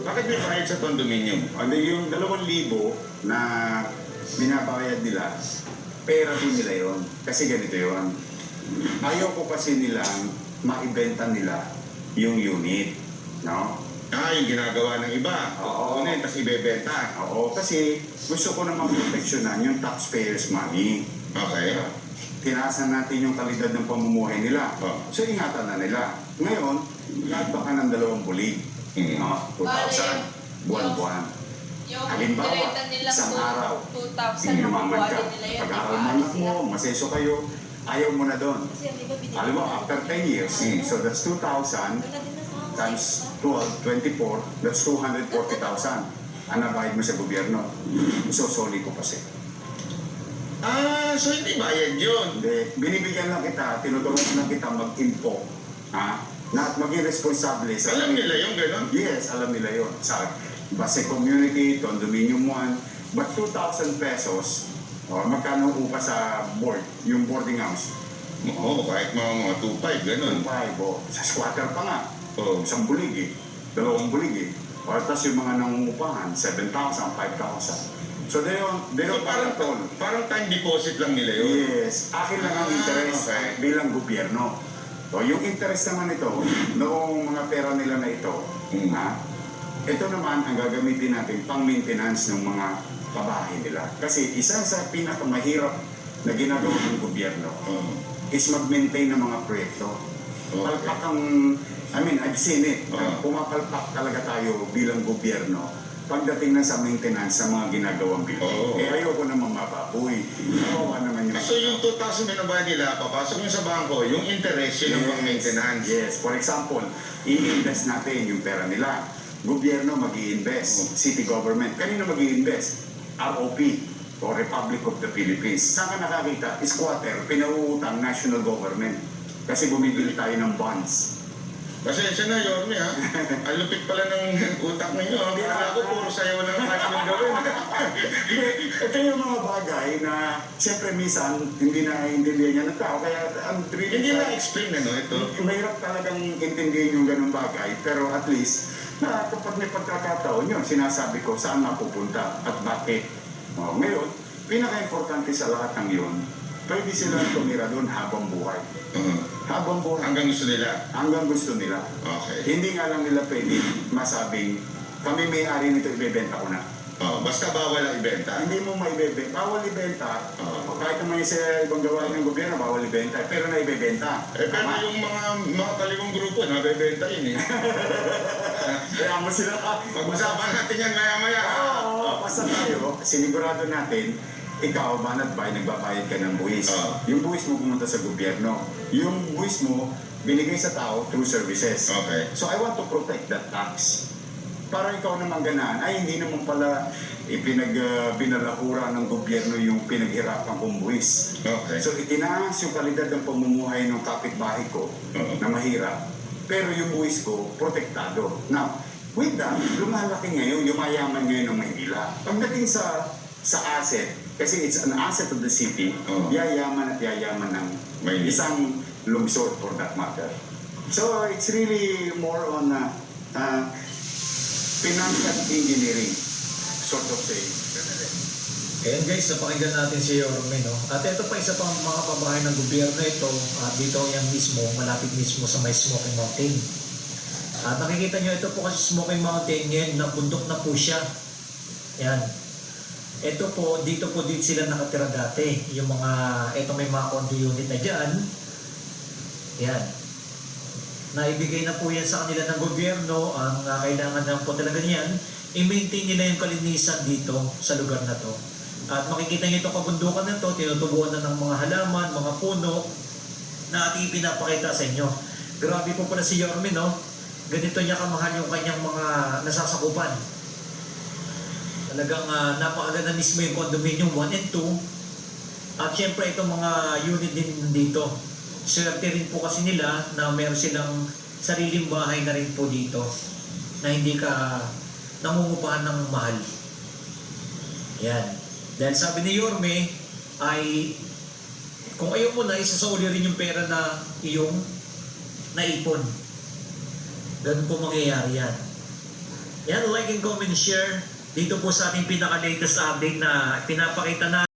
Bakit may bayad sa condominium? Ano yung 2,000 na binabayad nila, pera din nila yon. Kasi ganito yon. Ayaw ko kasi nilang maibenta nila yung unit. No? Yung ginagawa ng iba. Oo. Kukunin, tapos ibebenta. Oo, kasi gusto ko naman proteksyonan yung taxpayers' money. Okay. Tinaasan natin yung kalidad ng pamumuhay nila. Oh. So, ingatan na nila. Ngayon, lahat baka ng 2 bulig. No? 2,000. Buwan-buwan. Yung Halimbawa, direta nilang isang araw, 2,000 na Inumaman makuha ka. din nila yun. Pag-aaral mo anak mo, maseso kayo, ayaw mo na doon. Kasi di ba binigyan Alam mo, nila after 10 years, so that's 2,000 wala din na sa times 12, 24, that's 240,000. Ang nabayad mo sa gobyerno. Soli ko kasi. So hindi bayad yun. Hindi, binibigyan lang kita, tinuturuan lang kita mag-info. Ha? Na maging responsable sa... Alam nila yung gano'n? Yes, alam nila yon. Sa base community, condominium 1, but 2,000 pesos, magkano upa sa board, yung boarding house? Oo, kahit mga 2,500, gano'n. 5, sa squatter pa nga. Oo. Isang bulig eh. 2 bulig eh. O tapos yung mga nangungupahan, 7,000, 5,000. So they don't Parang time deposit lang nila yun. Yes, akin lang ang interest okay. bilang gobyerno. So yung interest naman ito, noong mga pera nila na ito, ha? Ito naman ang gagamitin natin pang maintenance ng mga pabahay nila. Kasi isa sa pinakamahirap na ginagawa ng gobyerno is mag-maintain ng mga proyekto. Okay. Palpak ang, I've seen it. Pumapalpak talaga tayo bilang gobyerno pagdating na sa maintenance sa mga ginagawang building. Ayoko naman mababoy. Kawawa naman yung... So yung 2,000 binabayad nila, papasok yung sa bangko, yung interest yun ang pang-maintenance. Yes. For example, i-invest natin yung pera nila. Gobyerno mag-i-invest. City government. Kanino mag-i-invest? ROP o Republic of the Philippines. Saan ka nakakita? Squatter, pinauutang national government. Kasi bumibili tayo ng bonds. Pasensya na, Yorme, ha? Ang lupit pala ng utak ninyo. Akala ko puro sayaw lang kahit yung gawin. Ito yung mga bagay na siyempre minsan hindi na intindihan niya ng tao. Kaya ang Hindi na-explain, ano, ito? mahirap talagang intindihin yung ganung bagay. Pero at least, na kapag may pagkakataon yun, sinasabi ko saan mapupunta at bakit. Ngayon, pinaka-importante sa lahat ng yun, pwede sila tumira doon habang buhay. Habang buhay. Hanggang gusto nila? Hanggang gusto nila. Okay. Hindi nga lang nila pwede masabing, kami may-ari nito, ibebenta ko na. Basta bawal ang ibenta. Hindi mo maibebenta. Bawal ibenta. Kahit naman yung sa ibang gawa ng gobyerno, bawal ibenta. Pero na ibebenta. Pero yung mga kalimong grupo, nabebenta yun eh. Kaya mo sila. Pag-usapan natin yan maya-maya. Basta tayo, sinigurado natin, ikaw, banat ba, nagbabayad ka ng buwis. Yung buwis mo pumunta sa gobyerno. Yung buwis mo, binigay sa tao through services. Okay. So I want to protect that tax. Para ikaw naman ganaan, ay hindi naman pala binalahura ng gobyerno yung pinaghirapan kong buwis. Okay. So itinaas yung kalidad ng pamumuhay ng kapitbahay ko na mahirap. Pero yung buwis ko, protektado. Now, with that, lumalaki ngayon, yumayaman ngayon ng Maynila. Pagdating sa asset, kasi it's an asset of the city, yayaman at yayaman ng isang lungsod for that matter. So it's really more on financial engineering, sort of saying. Ayan guys, napakinggan natin si Yorme, no? At ito pa isa pang mga pabahay ng gobyerno ito, dito yan mismo, malapit mismo sa may Smoky Mountain. At nakikita nyo, ito po kasi Smoky Mountain yan, nabundok na po siya. Yan. Ito po, dito sila nakatira dati. Yung mga, ito may mga condo unit na dyan. Yan. Naibigay na po yan sa kanila ng gobyerno. Ang kailangan na po talaga niyan, i-maintain nila yung kalinisan dito sa lugar na to. At makikita nyo itong kabundukan na to, tinutubuan na ng mga halaman, mga puno, na ating ipinapakita sa inyo. Grabe po pala si Yorme, no? Ganito niya kamahal yung kanyang mga nasasakupan. Talagang napakaganda mismo yung condominium 1 and 2. At syempre itong mga unit din dito. Swerte rin po kasi nila na meron silang sariling bahay na rin po dito na hindi ka nangungupahan ng mahal. Yan. Dahil sabi ni Yorme ay kung ayaw mo na, isasauli rin yung pera na iyong na ipon. Ganun po mangyayari yan. Yan, like and comment, share. Dito po sa ating pinaka-latest update na pinapakita na